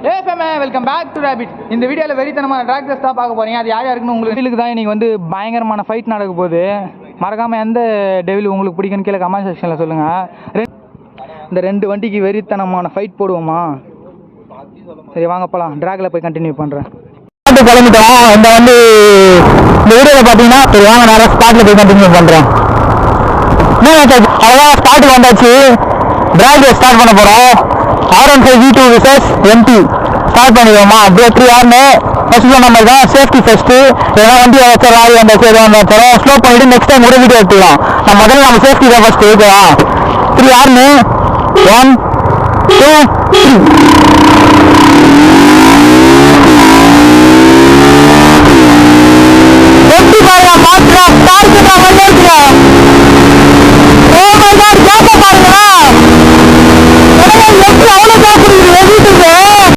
Welcome back to rapid. இந்த வீடியோவில் வெறித்தனமான ட்ராக் ரேஸ் தான் பார்க்க போறீங்க. அது யார் யாருக்குன்னு உங்களுக்கு டெவிலுக்கு தான் இன்னைக்கு வந்து பயங்கரமான ஃபைட் நடக்க போகுது. மறக்காமல் எந்த டெவில் உங்களுக்கு பிடிக்குன்னு கீழே கமெண்ட் செக்ஷனில் சொல்லுங்கள். இந்த ரெண்டு வண்டிக்கு வெறித்தனமான ஃபைட் போடுவோமா? சரி வாங்க போகலாம். ட்ராகில் போய் கண்டினியூ பண்ணுறேன். கிளம்பிட்டோம். இந்த வந்து இந்த வீடியோவில் பார்த்தீங்கன்னா சரி வாங்க நேரம் ஸ்பாட்டில் போய் கண்டினியூ பண்ணுறேன். அவ்வளோதான் ஸ்பாட்டுக்கு வந்தாச்சு. ட்ராக் ரேஸ் ஸ்டார்ட் பண்ண போகிறோம். R15 V2 versus MT start பண்ணிடுவோமா? அப்படியே 3 யாருன்னு ஃபர்ஸ்ட் சொன்ன மாதிரி தான் சேஃப்டி ஃபர்ஸ்ட்டு. ஏன்னா வண்டி வச்சா லாரி வந்தாச்சு எதுவும் வந்தாச்சும் ஸ்லோ பண்ணிவிட்டு நெக்ஸ்ட் டைம் கூட வீடியோ எடுத்துக்கலாம். நான் முதல்ல நம்ம சேஃப்டி தான் ஃபர்ஸ்ட்டு ஓகேவா? 3 யாருன்னு 1 2 3